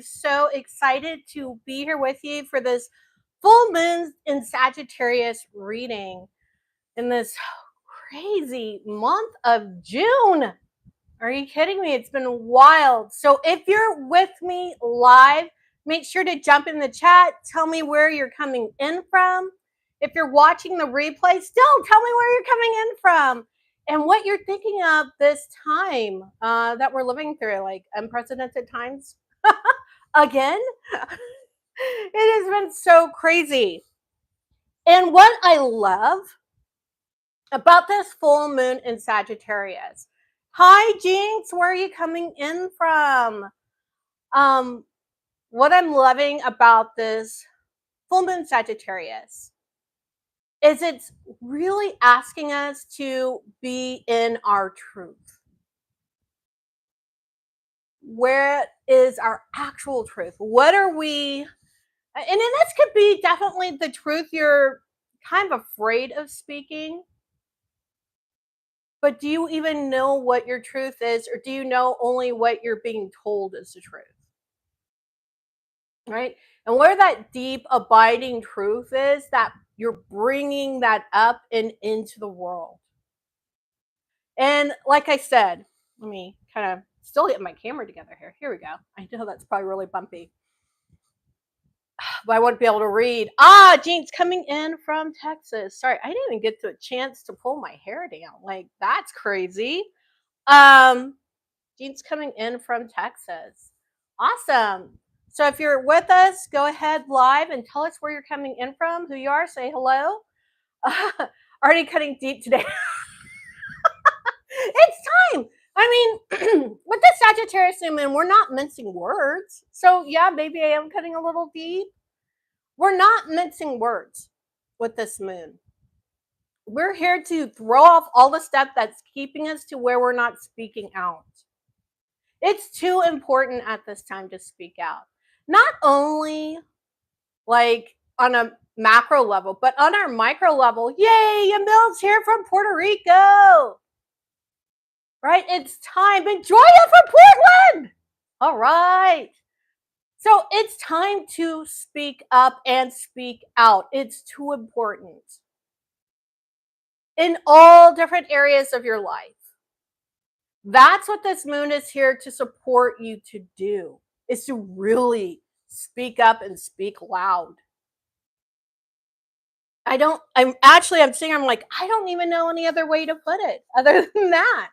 So excited to be here with you for this full moon in Sagittarius reading in this crazy month of June. Are you kidding me? It's been wild. So if you're with me live, make sure to jump in the chat. Tell me where you're coming in from. If you're watching the replay, still tell me where you're coming in from and what you're thinking of this time that we're living through, like unprecedented times. Again, it has been so crazy. And what I love about this full moon in Sagittarius. Hi, Jinx, where are you coming in from? What I'm loving about this full moon Sagittarius is it's really asking us to be in our truth. Where is our actual truth? What are we? And then this could be definitely the truth you're kind of afraid of speaking. But do you even know what your truth is, or do you know only what you're being told is the truth? Right? And where that deep, abiding truth is, that you're bringing that up and into the world. And like I said, let me kind of still get my camera together here. Here we go. I know that's probably really bumpy, but I won't be able to read. Jean's coming in from Texas. Sorry, I didn't even get to a chance to pull my hair down. Like, that's crazy. Jean's coming in from Texas. Awesome. So if you're with us, go ahead live and tell us where you're coming in from, who you are, say hello. Already cutting deep today. It's time. I mean, with the Sagittarius moon, we're not mincing words. So yeah, maybe I am cutting a little deep. We're not mincing words with this moon. We're here to throw off all the stuff that's keeping us to where we're not speaking out. It's too important at this time to speak out. Not only like on a macro level, but on our micro level. Yay, Emil's here from Puerto Rico. Right? It's time. And Joya from Portland. All right. So it's time to speak up and speak out. It's too important. In all different areas of your life. That's what this moon is here to support you to do, is to really speak up and speak loud. I'm sitting, I'm like, I don't even know any other way to put it other than that.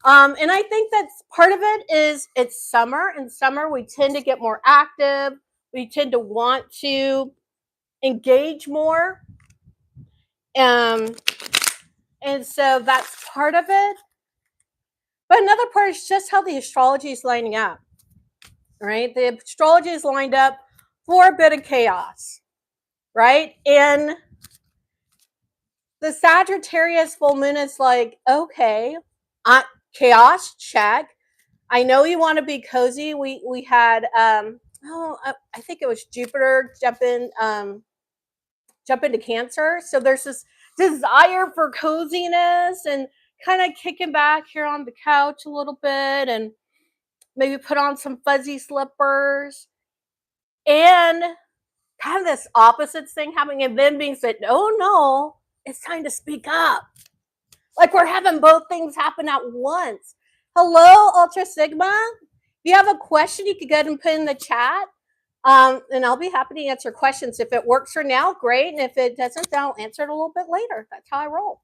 And I think that's part of it is it's summer. In summer, we tend to get more active. We tend to want to engage more. And so that's part of it. But another part is just how the astrology is lining up, right? The astrology is lined up for a bit of chaos, right? And the Sagittarius full moon is like, okay, chaos, check. I know you want to be cozy. We had, I think it was Jupiter jump into Cancer. So there's this desire for coziness and kind of kicking back here on the couch a little bit and maybe put on some fuzzy slippers, and kind of this opposites thing happening, and then being said, no, it's time to speak up. Like we're having both things happen at once. Hello, Ultra Sigma. If you have a question, you can go ahead and put in the chat. And I'll be happy to answer questions. If it works for now, great. And if it doesn't, then I'll answer it a little bit later. That's how I roll.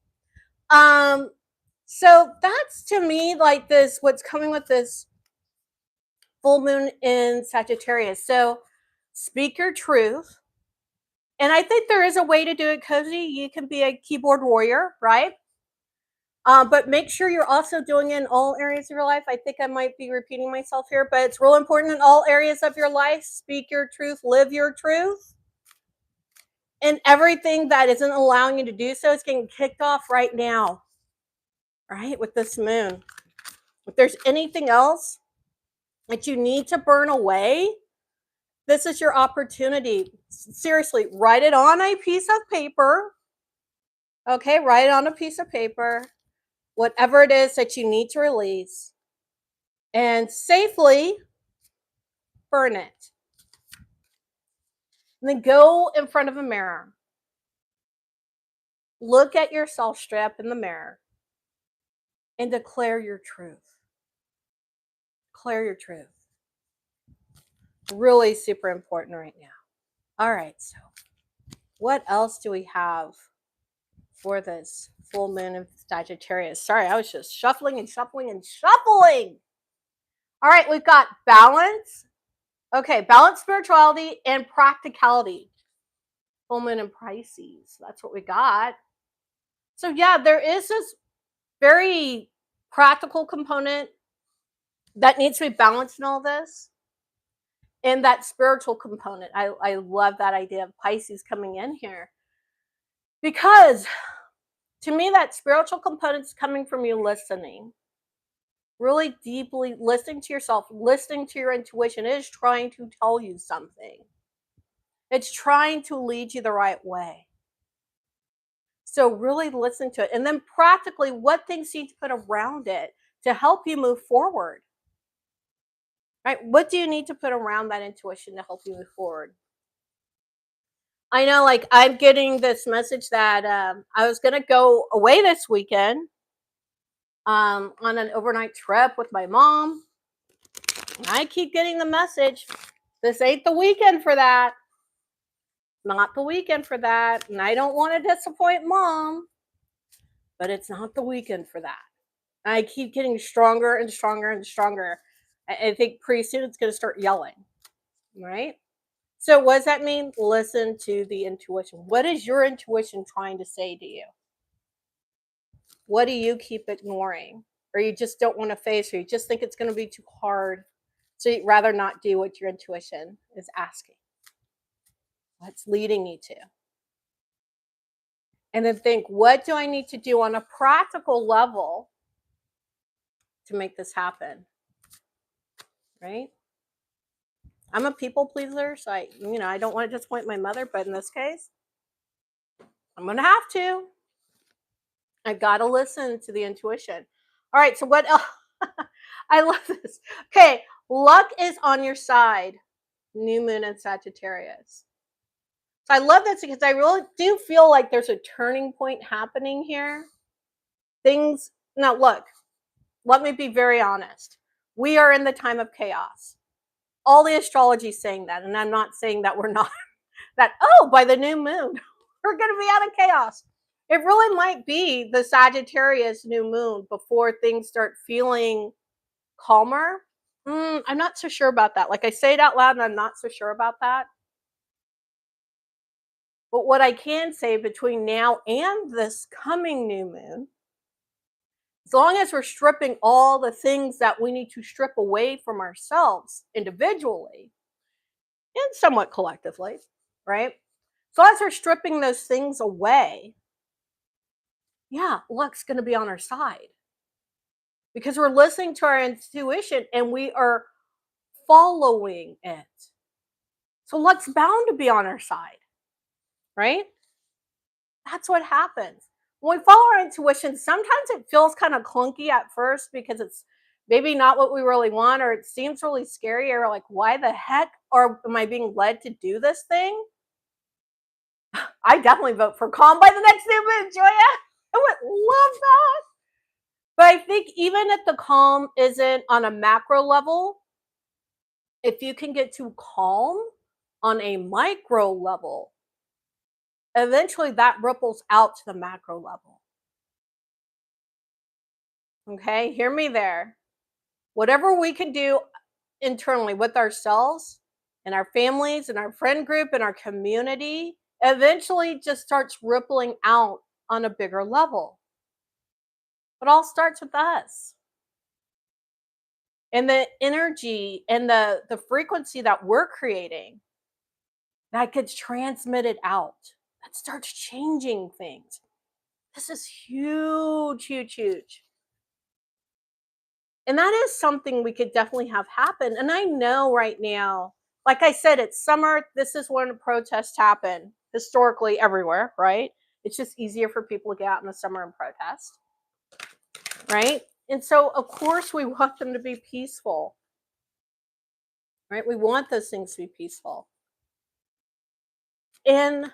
So that's, to me, like this, what's coming with this full moon in Sagittarius. So speak your truth. And I think there is a way to do it cozy. You can be a keyboard warrior, right? But make sure you're also doing it in all areas of your life. I think I might be repeating myself here, but it's real important in all areas of your life. Speak your truth, live your truth. And everything that isn't allowing you to do so is getting kicked off right now, right? With this moon. If there's anything else that you need to burn away, this is your opportunity. Seriously, write it on a piece of paper. Okay, write it on a piece of paper. Whatever it is that you need to release. And safely burn it. And then go in front of a mirror. Look at yourself straight up in the mirror and declare your truth. Declare your truth. Really super important right now. All right, so what else do we have for this full moon of Sagittarius? Sorry, I was just shuffling and shuffling and shuffling. All right, we've got balance. Okay, balance, spirituality, and practicality. Full moon in Pisces. That's what we got. So yeah, there is this very practical component that needs to be balanced in all this. And that spiritual component. I love that idea of Pisces coming in here. Because to me, that spiritual component is coming from you listening. Really deeply listening to yourself, listening to your intuition. It is trying to tell you something. It's trying to lead you the right way. So really listen to it. And then practically, what things you need to put around it to help you move forward? Right? What do you need to put around that intuition to help you move forward? I know, like, I'm getting this message that I was going to go away this weekend on an overnight trip with my mom. And I keep getting the message, this ain't the weekend for that. Not the weekend for that. And I don't want to disappoint mom, but it's not the weekend for that. And I keep getting stronger and stronger and stronger. I think pretty soon it's going to start yelling, right? So what does that mean? Listen to the intuition. What is your intuition trying to say to you? What do you keep ignoring? Or you just don't want to face, or you just think it's going to be too hard, so you'd rather not do what your intuition is asking? What's leading you to? And then think, what do I need to do on a practical level to make this happen? Right? I'm a people pleaser, so I don't want to disappoint my mother, but in this case, I'm going to have to. I've got to listen to the intuition. All right, so what else? I love this. Okay, luck is on your side. New moon in Sagittarius. So I love this because I really do feel like there's a turning point happening here. Now look, let me be very honest. We are in the time of chaos. All the astrology is saying that, and I'm not saying that we're not. That, by the new moon, we're going to be out of chaos. It really might be the Sagittarius new moon before things start feeling calmer. I'm not so sure about that. Like, I say it out loud and I'm not so sure about that. But what I can say between now and this coming new moon, as long as we're stripping all the things that we need to strip away from ourselves individually and somewhat collectively, right? So as we're stripping those things away, yeah, luck's going to be on our side because we're listening to our intuition and we are following it. So luck's bound to be on our side, right? That's what happens. When we follow our intuition, sometimes it feels kind of clunky at first because it's maybe not what we really want, or it seems really scary, or like, why the heck am I being led to do this thing? I definitely vote for calm by the next new moon, Joya. I would love that. But I think even if the calm isn't on a macro level, if you can get to calm on a micro level, eventually that ripples out to the macro level. Okay, hear me there. Whatever we can do internally with ourselves and our families and our friend group and our community eventually just starts rippling out on a bigger level. It all starts with us. And the energy and the frequency that we're creating, that gets transmitted out. That starts changing things. This is huge, huge, huge. And that is something we could definitely have happen. And I know right now, like I said, it's summer. This is when protests happen historically everywhere, right? It's just easier for people to get out in the summer and protest, right? And so, of course, we want them to be peaceful. right? We want those things to be peaceful. And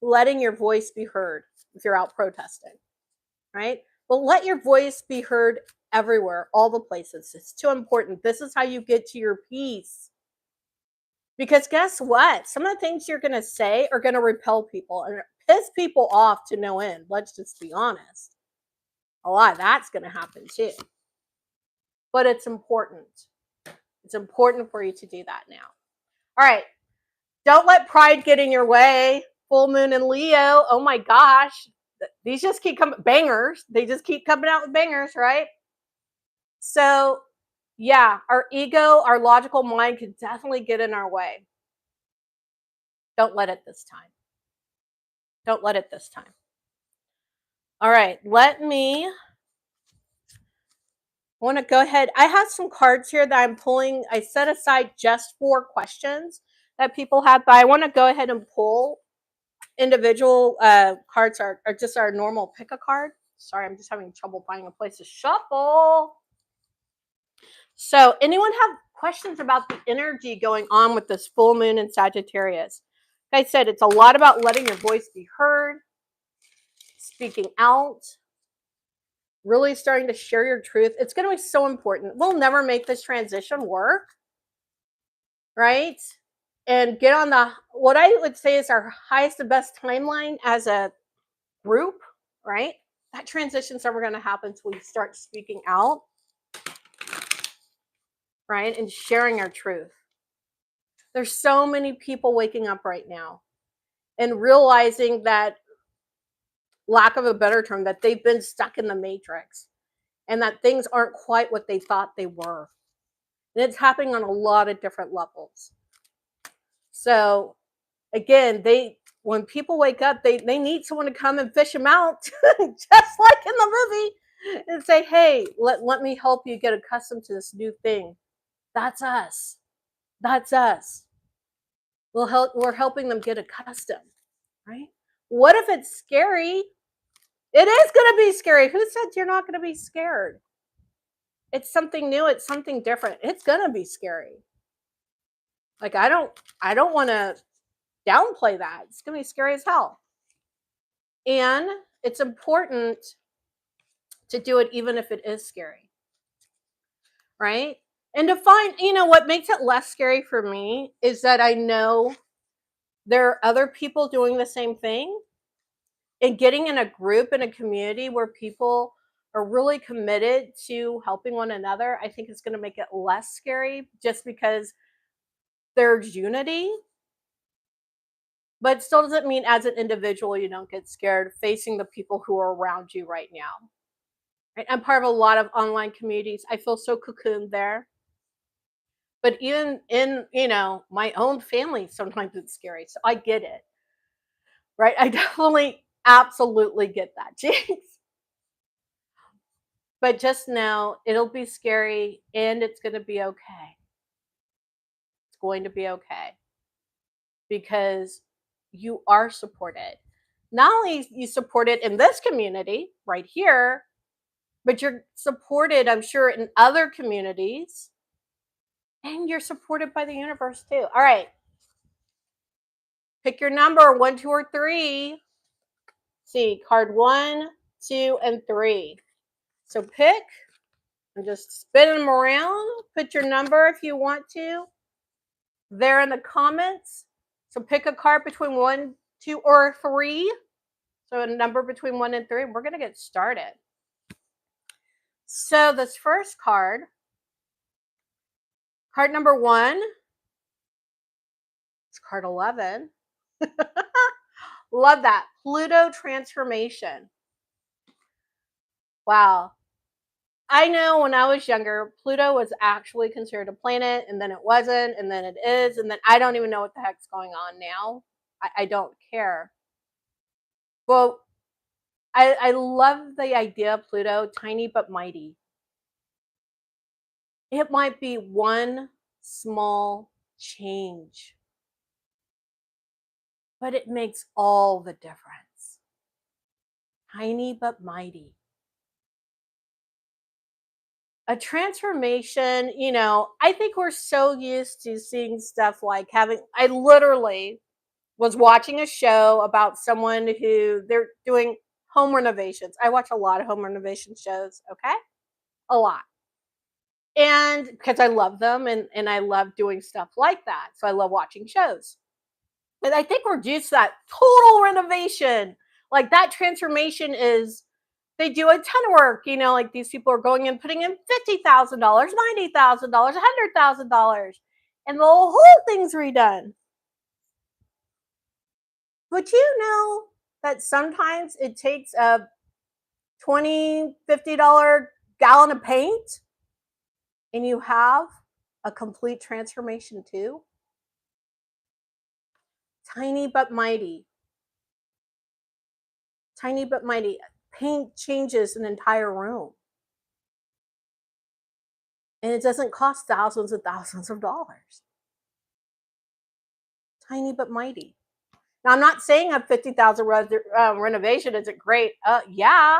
letting your voice be heard if you're out protesting, right? But let your voice be heard everywhere, all the places. It's too important. This is how you get to your peace. Because guess what? Some of the things you're going to say are going to repel people and piss people off to no end. Let's just be honest. A lot of that's going to happen too. But it's important. It's important for you to do that now. All right. Don't let pride get in your way. Full moon in Leo. Oh my gosh. These just keep coming bangers. They just keep coming out with bangers, right? So, yeah, our ego, our logical mind can definitely get in our way. Don't let it this time. Don't let it this time. All right, I want to go ahead. I have some cards here that I'm pulling. I set aside just for questions that people have, but I want to go ahead and pull individual cards are just our normal pick a card. Sorry, I'm just having trouble finding a place to shuffle. So, anyone have questions about the energy going on with this full moon in Sagittarius? Like I said, it's a lot about letting your voice be heard, speaking out, really starting to share your truth. It's going to be so important. We'll never make this transition work, right? And get on what I would say is our highest and best timeline as a group, right? That transition's never going to happen until we start speaking out, right? And sharing our truth. There's so many people waking up right now and realizing that, lack of a better term, that they've been stuck in the matrix and that things aren't quite what they thought they were. And it's happening on a lot of different levels. So again, when people wake up, they need someone to come and fish them out, just like in the movie, and say, hey, let me help you get accustomed to this new thing. That's us. That's us. We're helping them get accustomed, right? What if it's scary? It is going to be scary. Who said you're not going to be scared? It's something new. It's something different. It's going to be scary. Like, I don't want to downplay that. It's going to be scary as hell. And it's important to do it even if it is scary, right? And to find, what makes it less scary for me is that I know there are other people doing the same thing, and getting in a group, in a community where people are really committed to helping one another, I think is going to make it less scary, just because there's unity. But it still doesn't mean as an individual you don't get scared facing the people who are around you right now. Right? I'm part of a lot of online communities. I feel so cocooned there. But even in, my own family, sometimes it's scary. So I get it. Right? I definitely, absolutely get that, Jinx. But just know it'll be scary and it's going to be okay. It's going to be okay. Because you are supported. Not only you supported in this community right here, but you're supported, I'm sure, in other communities. And you're supported by the universe too. All right. Pick your number, 1, 2, or 3. See, card 1, 2, and 3. So pick and just spin them around. Put your number if you want to there in the comments. So pick a card between 1, 2, or 3. So a number between 1 and 3. We're going to get started. So this first card number 1, it's card 11. Love that. Pluto transformation. Wow. I know when I was younger, Pluto was actually considered a planet, and then it wasn't, and then it is, and then I don't even know what the heck's going on now. I don't care. Well, I love the idea of Pluto, tiny but mighty. It might be one small change, but it makes all the difference. Tiny but mighty. A transformation, I think we're so used to seeing stuff like I literally was watching a show about someone who they're doing home renovations. I watch a lot of home renovation shows, okay? A lot. And because I love them and I love doing stuff like that. So I love watching shows. And I think we're used to that total renovation. Like that transformation is they do a ton of work, like these people are going in putting in $50,000, $90,000, $100,000, and the whole thing's redone. But you know that sometimes it takes a $20, $50 gallon of paint and you have a complete transformation too? Tiny but mighty. Tiny but mighty. Paint changes an entire room. And it doesn't cost thousands and thousands of dollars. Tiny but mighty. Now, I'm not saying a 50,000 renovation isn't great. Yeah,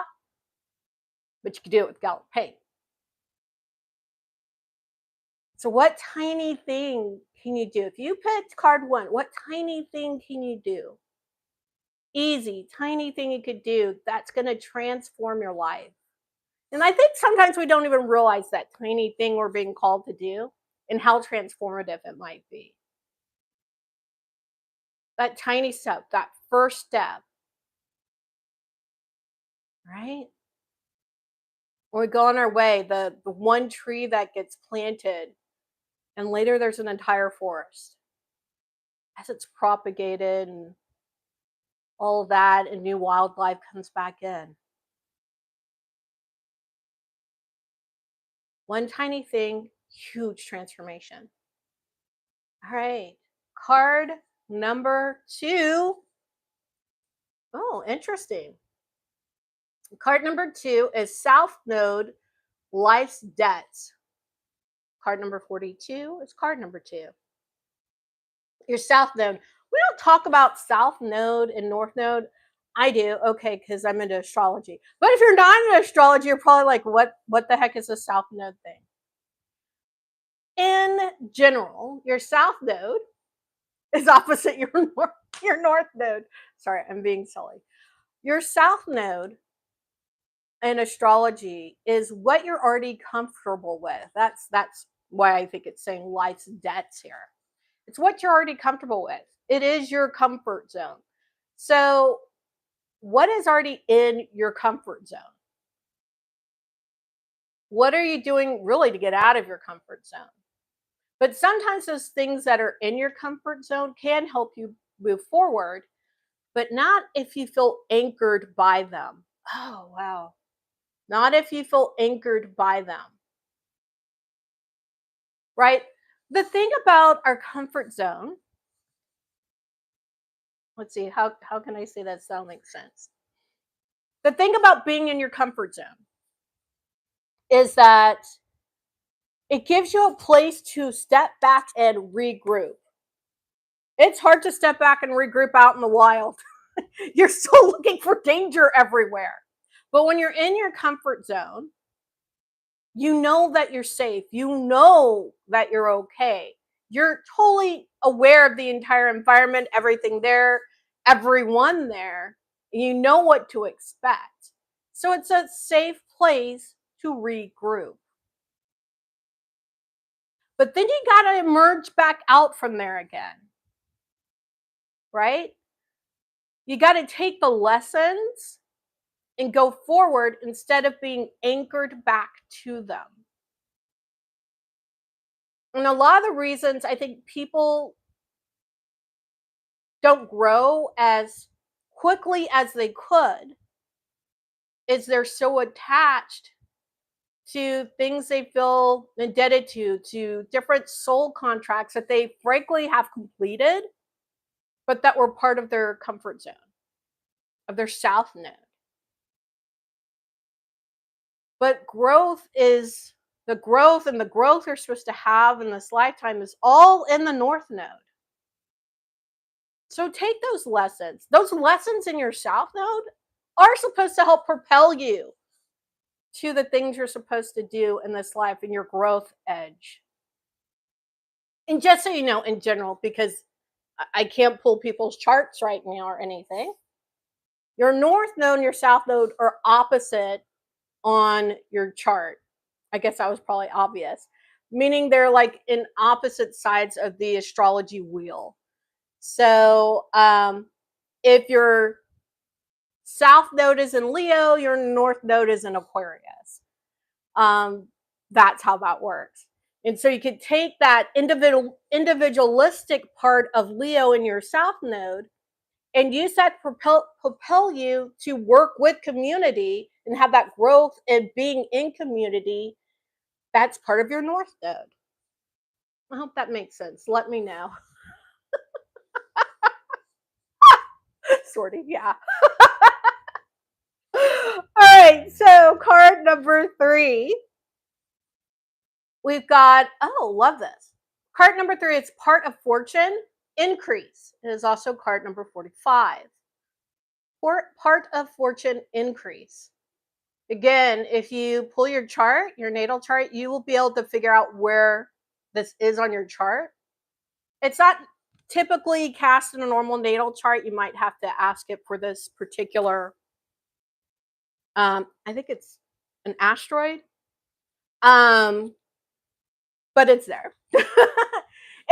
but you can do it with gallon paint. So, what tiny thing can you do? If you picked card one, what tiny thing can you do? Easy, tiny thing you could do that's going to transform your life. And I think sometimes we don't even realize that tiny thing we're being called to do and how transformative it might be. That tiny step, that first step, right? When we go on our way, the one tree that gets planted, and later there's an entire forest as it's propagated and all of that, and new wildlife comes back in. One tiny thing, huge transformation. All right, card number two. Oh, interesting. Card number two is South Node, Life's Debts. Card number 42 is card number two. Your South Node. We don't talk about South Node and North Node. I do, okay, because I'm into astrology. But if you're not into astrology, you're probably like, what the heck is a South Node thing? In general, your South Node is opposite your North Node. Sorry, I'm being silly. Your South Node in astrology is what you're already comfortable with. That's why I think it's saying life's debts here. It's what you're already comfortable with. It is your comfort zone. So, what is already in your comfort zone? What are you doing really to get out of your comfort zone? But sometimes those things that are in your comfort zone can help you move forward, but not if you feel anchored by them. Oh, wow. Not if you feel anchored by them, right? The thing about our comfort zone, let's see, how can I say that so makes sense? The thing about being in your comfort zone is that it gives you a place to step back and regroup. It's hard to step back and regroup out in the wild. You're still looking for danger everywhere. But when you're in your comfort zone, you know that you're safe. You know that you're okay. You're totally aware of the entire environment, everything there, everyone there. You know what to expect. So it's a safe place to regroup. But then you got to emerge back out from there again, right? You got to take the lessons and go forward instead of being anchored back to them. And a lot of the reasons I think people don't grow as quickly as they could is they're so attached to things they feel indebted to different soul contracts that they frankly have completed, but that were part of their comfort zone, of their South Node. But growth is the growth, and the growth you're supposed to have in this lifetime is all in the North Node. So take those lessons. Those lessons in your South Node are supposed to help propel you to the things you're supposed to do in this life and your growth edge. And just so you know, in general, because I can't pull people's charts right now or anything, your north node and your south node are opposite on your chart. I guess that was probably obvious, meaning they're like in opposite sides of the astrology wheel. So if your south node is in Leo, your north node is in Aquarius. That's how that works. And so you could take that individualistic part of Leo in your south node and use that to propel you to work with community and have that growth and being in community. That's part of your north node. I hope that makes sense. Let me know. Sort of, yeah. All right, so card number 3. We've got, oh, love this. Card number 3, it's part of fortune, increase. It is also card number 45. Part of fortune, increase. Again, if you pull your chart, your natal chart, you will be able to figure out where this is on your chart. It's not typically cast in a normal natal chart. You might have to ask it for this particular, I think it's an asteroid. But it's there.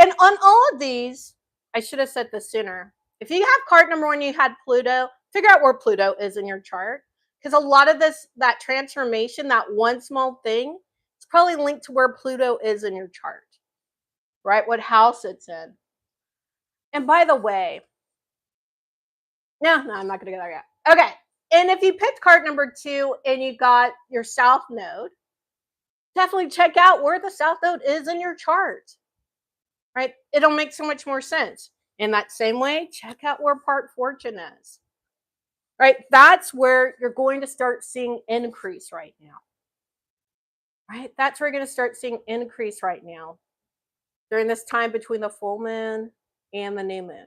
And on all of these, I should have said this sooner. If you have card number 1, you had Pluto, figure out where Pluto is in your chart. Because a lot of this, that transformation, that one small thing, it's probably linked to where Pluto is in your chart, right? What house it's in. And by the way, no, I'm not going to go there yet. Okay. And if you picked card number 2 and you got your south node, definitely check out where the south node is in your chart, right? It'll make so much more sense. In that same way, check out where part fortune is, right? That's where you're going to start seeing increase right now, right? That's where you're going to start seeing increase right now during this time between the full moon and the new moon.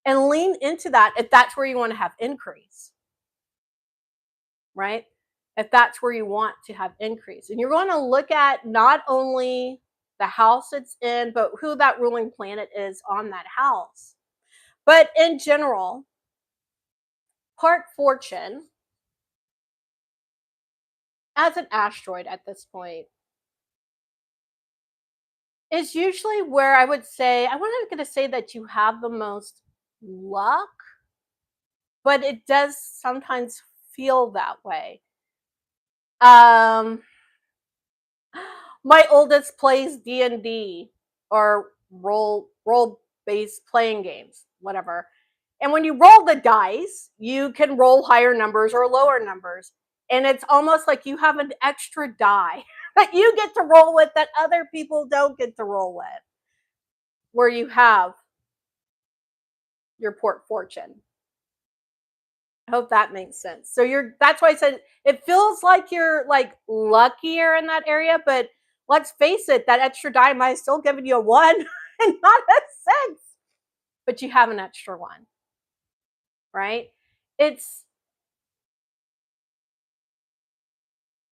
And lean into that if that's where you want to have increase, right? If that's where you want to have increase. And you're going to look at not only the house it's in, but who that ruling planet is on that house. But in general, part fortune as an asteroid at this point is usually where I would say, I'm not going to say that you have the most luck, but it does sometimes feel that way. My oldest plays D&D or role based playing games, whatever. And when you roll the dice, you can roll higher numbers or lower numbers. And it's almost like you have an extra die that you get to roll with that other people don't get to roll with, where you have your port fortune. I hope that makes sense. So that's why I said it feels like you're like luckier in that area, but let's face it, that extra die might have still given you a 1 and not a 6, but you have an extra 1, right? It's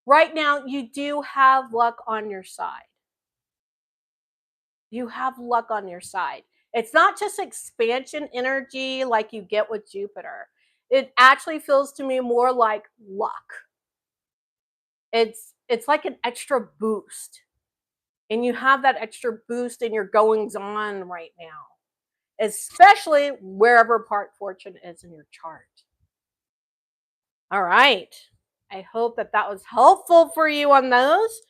right now you do have luck on your side. You have luck on your side. It's not just expansion energy like you get with Jupiter. It actually feels to me more like luck. It's like an extra boost. And you have that extra boost in your goings on right now, especially wherever part fortune is in your chart. All right. I hope that was helpful for you on those.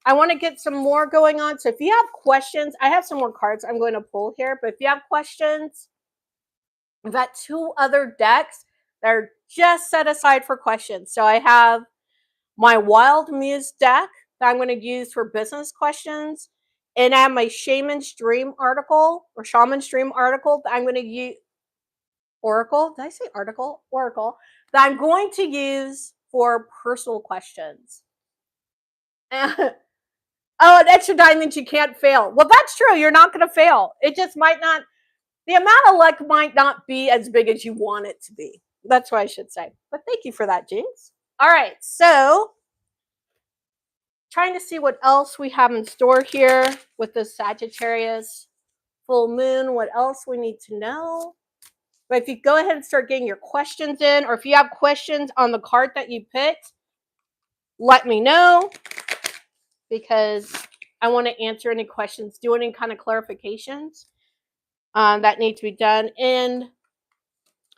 I want to get some more going on. So if you have questions, I have some more cards I'm going to pull here. But if you have questions, I've got 2 other decks that are just set aside for questions. So I have my Wild Muse deck that I'm going to use for business questions. And I have my Shaman's Dream article or Shaman's Dream article that I'm going to use. Oracle? Did I say article? Oracle. That I'm going to use for personal questions. Oh, an extra diamond you can't fail. Well, that's true. You're not going to fail. It just might not, the amount of luck might not be as big as you want it to be. That's what I should say. But thank you for that, Jinx. All right, so trying to see what else we have in store here with the Sagittarius full moon, what else we need to know. But if you go ahead and start getting your questions in, or if you have questions on the card that you picked, let me know, because I want to answer any questions, do any kind of clarifications that need to be done. And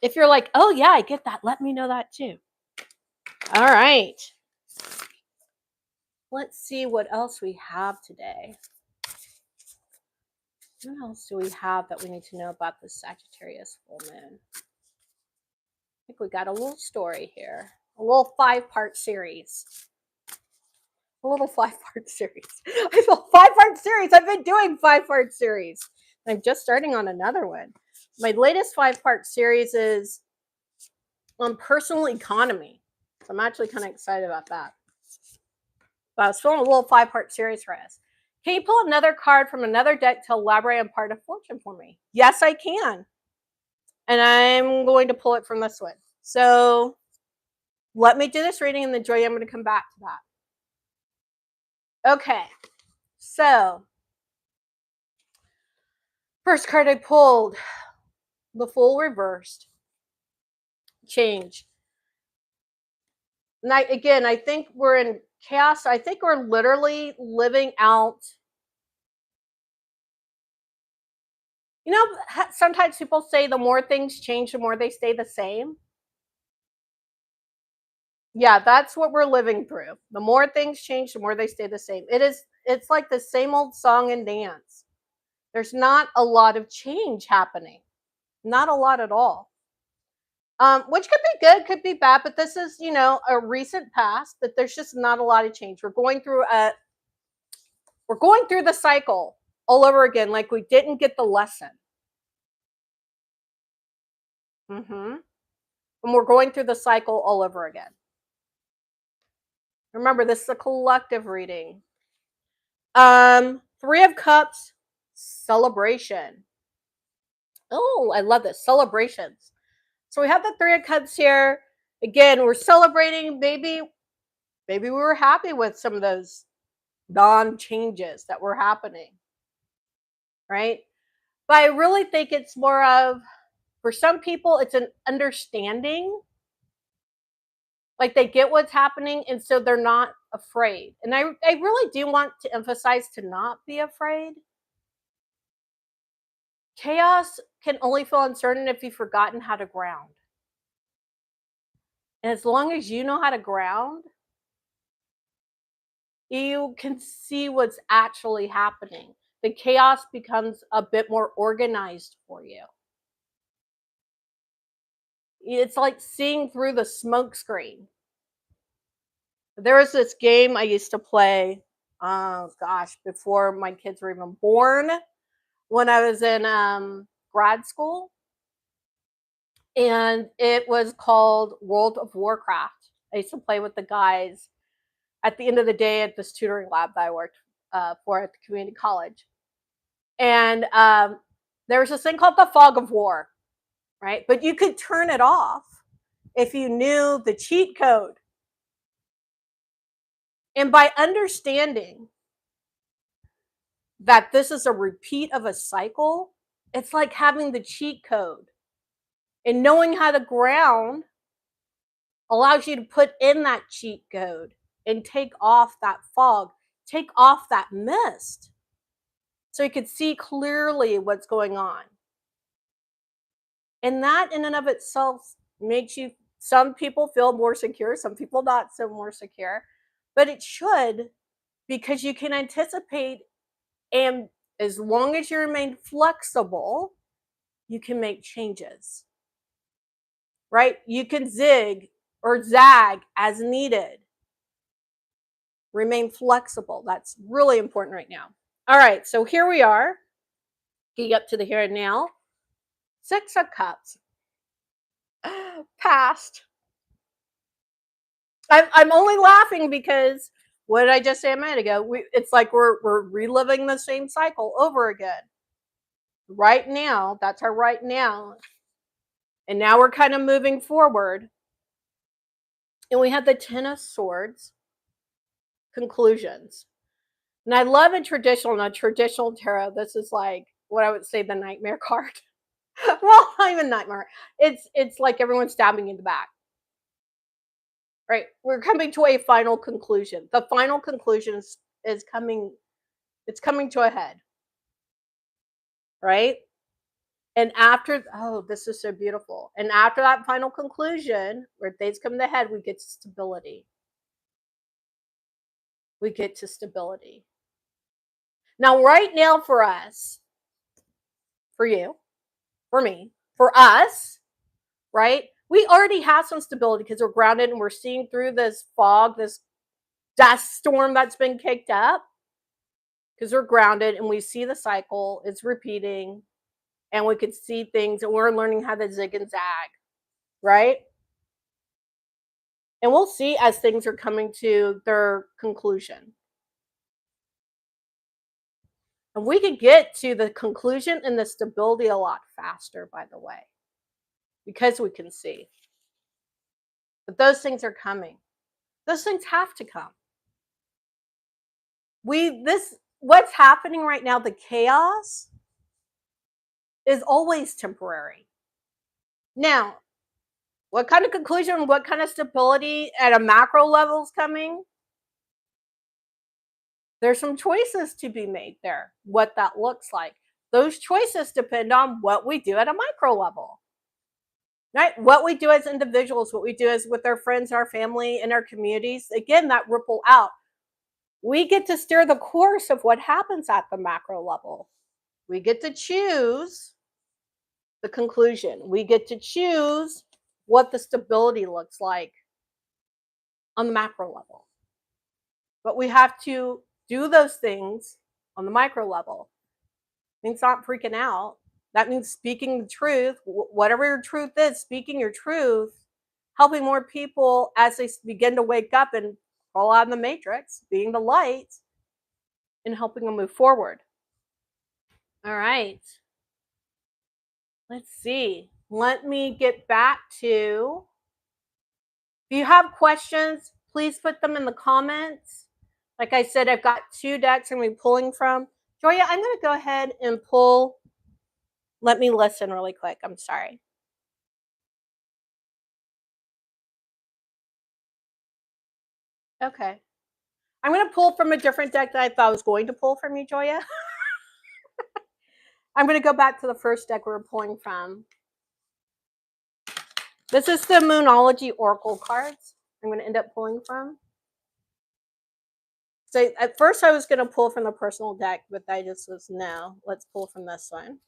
if you're like, oh yeah, I get that, let me know that too. All right. Let's see what else we have today. What else do we have that we need to know about the Sagittarius full moon? I think we got a little story here. A little 5-part series. A little 5-part series. I thought 5-part series. I've been doing 5-part series. I'm just starting on another one. My latest 5-part series is on personal economy. So I'm actually kind of excited about that. But I was filming a little 5-part series for us. Can you pull another card from another deck to elaborate on part of fortune for me? Yes, I can. And I'm going to pull it from this one. So let me do this reading, and then Joy, I'm going to come back to that. Okay. So first card I pulled, the Fool reversed. Change. And I think we're in chaos. I think we're literally living out. You know, sometimes people say the more things change, the more they stay the same. Yeah, that's what we're living through. The more things change, the more they stay the same. It's like the same old song and dance. There's not a lot of change happening. Not a lot at all. Which could be good, could be bad, but this is, a recent past that there's just not a lot of change. We're going through the cycle all over again, like we didn't get the lesson. And we're going through the cycle all over again. Remember, this is a collective reading. 3 of Cups, celebration. Oh, I love this. Celebrations. So we have the 3 of Cups here. Again, we're celebrating. Maybe we were happy with some of those non-changes that were happening. Right? But I really think it's more of, for some people, it's an understanding. Like they get what's happening, and so they're not afraid. And I really do want to emphasize to not be afraid. Chaos can only feel uncertain if you've forgotten how to ground. And as long as you know how to ground, you can see what's actually happening. The chaos becomes a bit more organized for you. It's like seeing through the smoke screen. There was this game I used to play, oh gosh, before my kids were even born, when I was in grad school. And it was called World of Warcraft. I used to play with the guys at the end of the day at this tutoring lab that I worked for at the community college. And there was this thing called the Fog of War, right? But you could turn it off if you knew the cheat code. And by understanding that this is a repeat of a cycle, it's like having the cheat code. And knowing how to ground allows you to put in that cheat code and take off that fog, take off that mist, so you could see clearly what's going on. And that in and of itself makes you, some people feel more secure, some people not so more secure, but it should, because you can anticipate, and as long as you remain flexible, you can make changes, right? You can zig or zag as needed. Remain flexible. That's really important right now. All right, so here we are, getting up to the here and now. 6 of Cups. Past. I'm only laughing because what did I just say a minute ago? It's like we're reliving the same cycle over again. Right now, that's our right now. And now we're kind of moving forward. And we have the Ten of Swords, conclusions. And I love in traditional tarot, this is like what I would say the nightmare card. Well, not even nightmare. It's like everyone's stabbing you in the back. Right? We're coming to a final conclusion. The final conclusion is coming, it's coming to a head. Right? And after, oh, this is so beautiful. And after that final conclusion, where things come to the head, we get to stability. We get to stability. Now, right now for us, for you, for me, for us, right? We already have some stability because we're grounded and we're seeing through this fog, this dust storm that's been kicked up, because we're grounded and we see the cycle, it's repeating, and we can see things and we're learning how to zig and zag, right? And we'll see as things are coming to their conclusion. And we can get to the conclusion and the stability a lot faster, by the way, because we can see. But those things are coming. Those things have to come. What's happening right now, the chaos, is always temporary. Now, what kind of conclusion, what kind of stability at a macro level is coming? There's some choices to be made there, what that looks like. Those choices depend on what we do at a micro level, right? What we do as individuals, what we do as with our friends, our family, and our communities, again, that ripple out. We get to steer the course of what happens at the macro level. We get to choose the conclusion. We get to choose what the stability looks like on the macro level. But we have to do those things on the micro level. It means not freaking out. That means speaking the truth, whatever your truth is, speaking your truth, helping more people as they begin to wake up and crawl out of the matrix, being the light, and helping them move forward. All right. Let's see. Let me get back to, if you have questions, please put them in the comments. Like I said, I've got 2 decks I'm going to be pulling from. Joya, I'm going to go ahead and pull. Let me listen really quick. I'm sorry. Okay. I'm going to pull from a different deck that I thought I was going to pull from you, Joya. I'm going to go back to the first deck we were pulling from. This is the Moonology Oracle cards I'm going to end up pulling from. So at first I was going to pull from the personal deck, but I just was, no, let's pull from this one.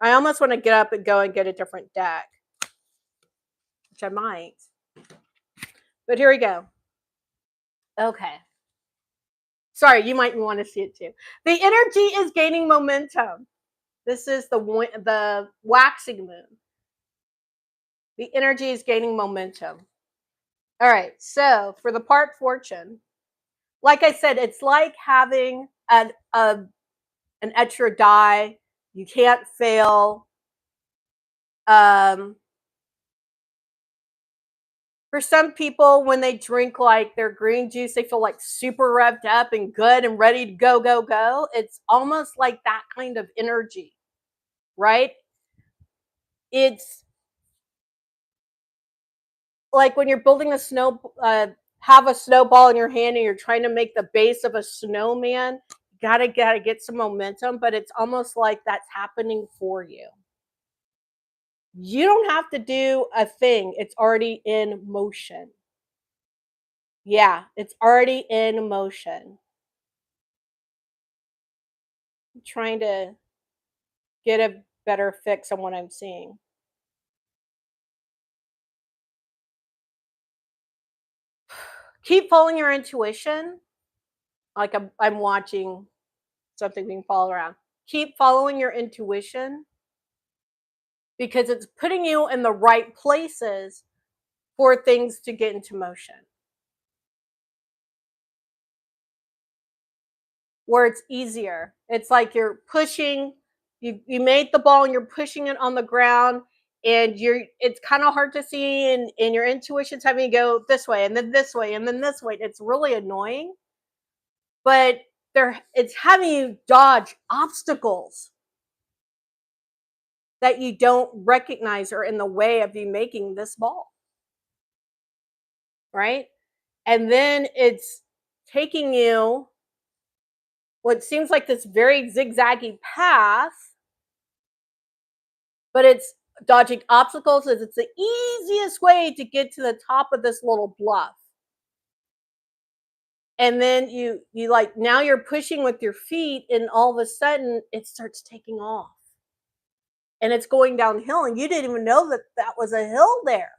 I almost want to get up and go and get a different deck, which I might. But here we go. Okay. Sorry, you might want to see it too. The energy is gaining momentum. This is the waxing moon. The energy is gaining momentum. All right, so for the part fortune, like I said, it's like having an extra die. You can't fail. For some people, when they drink like their green juice, they feel like super revved up and good and ready to go, go, go. It's almost like that kind of energy, right? It's like when you're building have a snowball in your hand and you're trying to make the base of a snowman. Gotta get some momentum, but it's almost like that's happening for you. You don't have to do a thing. It's already in motion. Yeah, it's already in motion. I'm trying to get a better fix on what I'm seeing. Keep following your intuition. Like I'm watching something being followed around. Keep following your intuition because it's putting you in the right places for things to get into motion. Where it's easier. It's like you're pushing, you made the ball and you're pushing it on the ground and it's kind of hard to see, and your intuition's having you go this way and then this way and then this way. It's really annoying, but it's having you dodge obstacles that you don't recognize are in the way of you making this ball, right? And then it's taking you what seems like this very zigzaggy path, but it's dodging obstacles as it's the easiest way to get to the top of this little bluff. And then you like, now you're pushing with your feet, and all of a sudden it starts taking off. And it's going downhill, and you didn't even know that that was a hill there.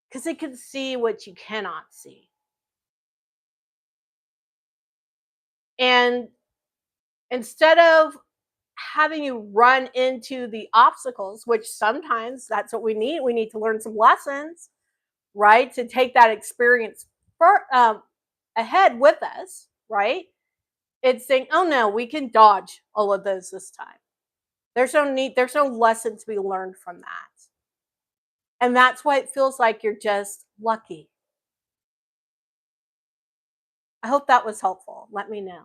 Because it can see what you cannot see. And instead of having you run into the obstacles, which sometimes that's what we need to learn some lessons, right? To take that experience ahead with us, right? It's saying, oh no, we can dodge all of those this time. There's no lesson to be learned from that. And that's why it feels like you're just lucky. I hope that was helpful. Let me know.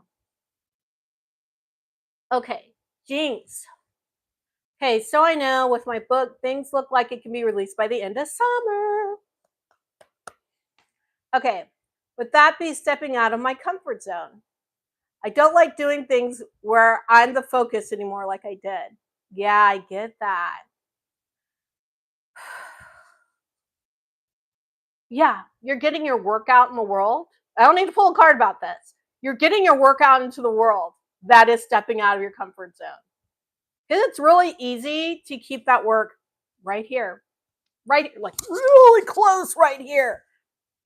Okay, Jinx. Okay, so I know with my book, things look like it can be released by the end of summer. Okay, with that be stepping out of my comfort zone. I don't like doing things where I'm the focus anymore like I did. Yeah, I get that. Yeah, you're getting your workout in the world. I don't need to pull a card about this. You're getting your workout into the world. That is stepping out of your comfort zone. Because it's really easy to keep that work right here. Right, like really close right here.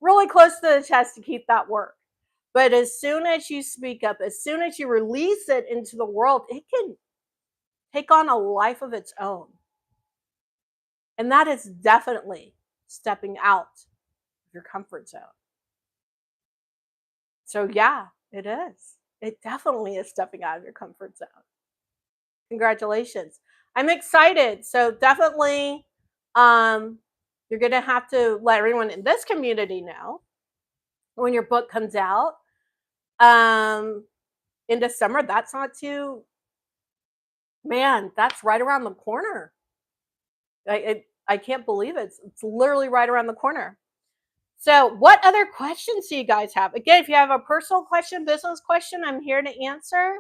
Really close to the chest to keep that work. But as soon as you speak up, as soon as you release it into the world, it can take on a life of its own. And that is definitely stepping out of your comfort zone. So yeah, it is. It definitely is stepping out of your comfort zone. Congratulations. I'm excited. So definitely you're going to have to let everyone in this community know when your book comes out in December. That's not too, man, that's right around the corner. I can't believe it. It's literally right around the corner. So what other questions do you guys have? Again, if you have a personal question, business question, I'm here to answer.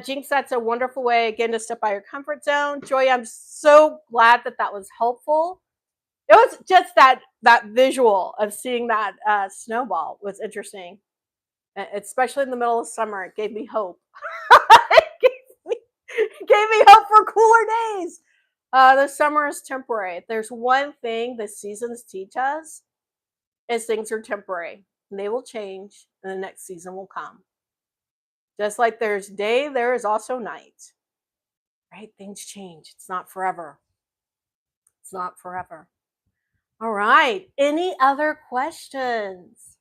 Jinx, that's a wonderful way, again, to step out of your comfort zone. Joy, I'm so glad that that was helpful. It was just that visual of seeing that snowball was interesting, especially in the middle of summer. It gave me hope. It gave me hope for cooler days. The summer is temporary. If there's one thing the seasons teach us, is things are temporary. And they will change, and the next season will come. Just like there's day, there is also night. Right? Things change. It's not forever. It's not forever. All right. Any other questions?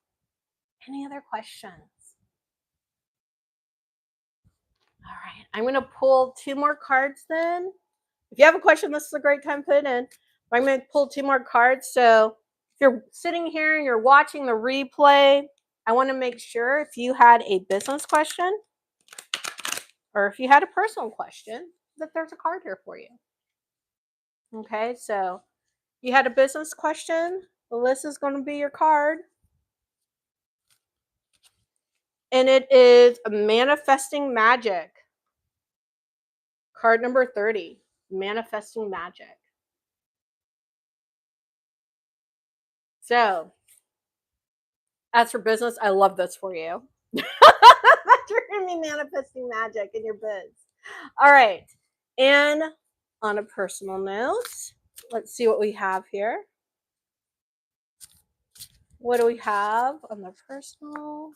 Any other questions? All right. I'm going to pull 2 more cards then. If you have a question, this is a great time to put it in. I'm going to pull 2 more cards. So if you're sitting here and you're watching the replay, I want to make sure if you had a business question or if you had a personal question, that there's a card here for you. Okay, so you had a business question, the list is going to be your card. And it is Manifesting Magic. Card number 30, Manifesting Magic. So, as for business, I love this for you. You're going to be manifesting magic in your biz. All right. And on a personal note, let's see what we have here. What do we have on the personal?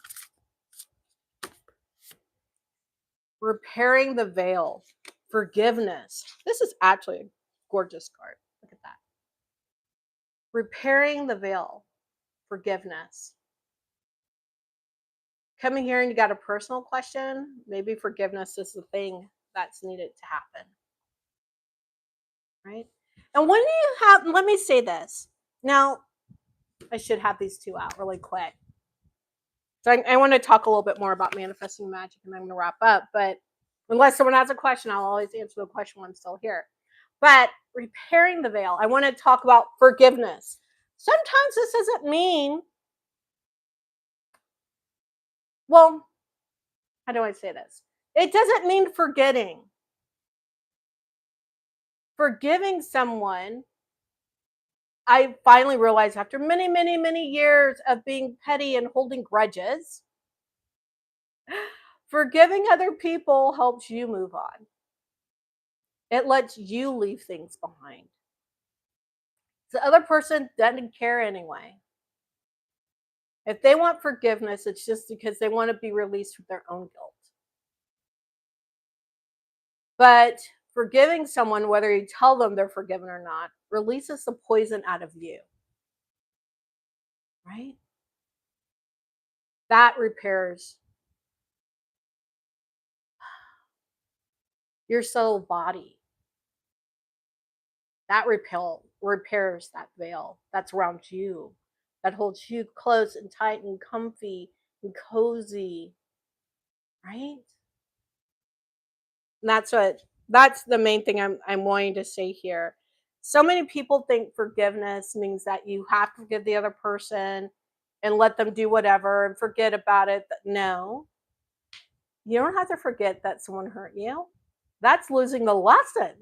Repairing the veil. Forgiveness. This is actually a gorgeous card. Look at that. Repairing the veil. Forgiveness. Coming here and you got a personal question, maybe forgiveness is the thing that's needed to happen, right? And when you have, let me say this. Now, I should have these two out really quick. So I want to talk a little bit more about manifesting magic, and I'm going to wrap up. But unless someone has a question, I'll always answer the question when I'm still here. But repairing the veil, I want to talk about forgiveness. Sometimes this doesn't mean, well, how do I say this? It doesn't mean forgetting. Forgiving someone, I finally realized after many, many, many years of being petty and holding grudges, forgiving other people helps you move on. It lets you leave things behind. The other person doesn't care anyway. If they want forgiveness, it's just because they want to be released from their own guilt. But forgiving someone, whether you tell them they're forgiven or not, releases the poison out of you. Right? That repairs your soul body. That repairs that veil that's around you, that holds you close and tight and comfy and cozy. Right? And that's the main thing I'm wanting to say here. So many people think forgiveness means that you have to forgive the other person and let them do whatever and forget about it. No, you don't have to forget that someone hurt you. That's losing the lesson,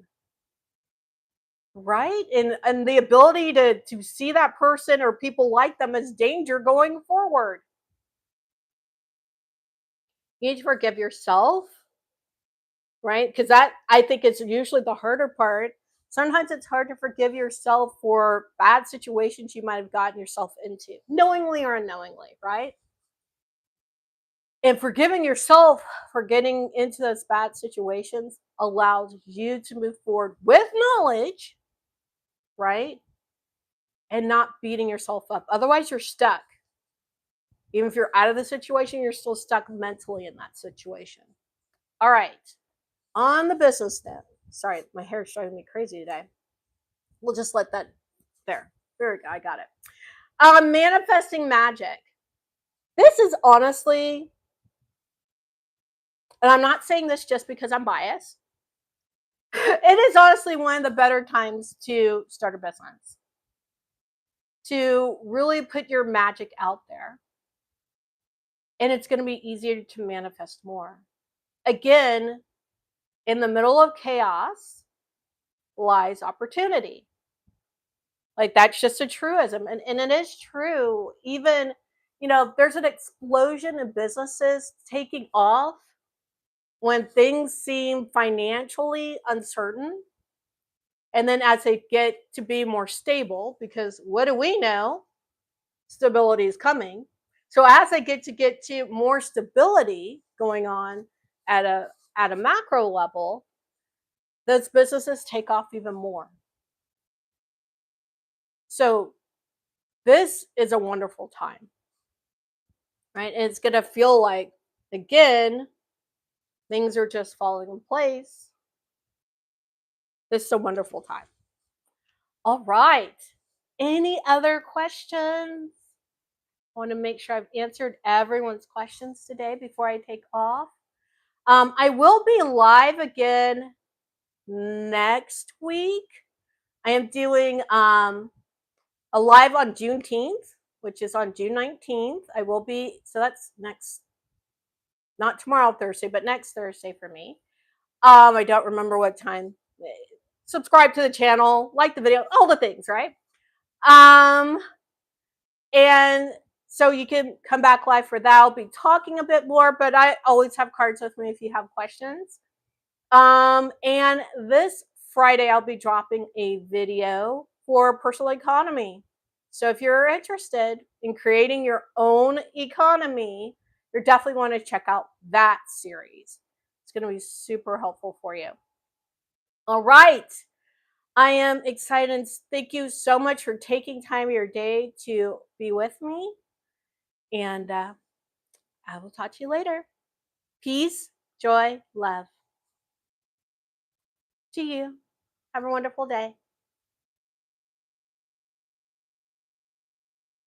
right? And the ability to see that person or people like them as danger going forward. You need to forgive yourself, right? Because that, I think, is usually the harder part. Sometimes it's hard to forgive yourself for bad situations you might have gotten yourself into, knowingly or unknowingly, right? And forgiving yourself for getting into those bad situations allows you to move forward with knowledge, right? And not beating yourself up. Otherwise, you're stuck. Even if you're out of the situation, you're still stuck mentally in that situation. All right. On the business then. Sorry, my hair is driving me crazy today. We'll just let that there. There we go. I got it. Manifesting magic. This is honestly, and I'm not saying this just because I'm biased. It is honestly one of the better times to start a business, to really put your magic out there. And it's going to be easier to manifest more. Again, in the middle of chaos lies opportunity. Like, that's just a truism. And it is true. Even, there's an explosion in businesses taking off when things seem financially uncertain. And then as they get to be more stable, because what do we know? Stability is coming. So as they get to more stability going on at a macro level, those businesses take off even more. So this is a wonderful time, right? And it's going to feel like, again, things are just falling in place. This is a wonderful time. All right. Any other questions? I want to make sure I've answered everyone's questions today before I take off. I will be live again next week. I am doing a live on Juneteenth, which is on June 19th. I will be, so that's next, not tomorrow, Thursday, but next Thursday for me. I don't remember what time. Subscribe to the channel, like the video, all the things, right? And so you can come back live for that. I'll be talking a bit more, but I always have cards with me if you have questions. And this Friday, I'll be dropping a video for personal economy. So if you're interested in creating your own economy, you're definitely want to check out that series. It's going to be super helpful for you. All right. I am excited. Thank you so much for taking time of your day to be with me. And I will talk to you later. Peace, joy, love. to you. Have a wonderful day.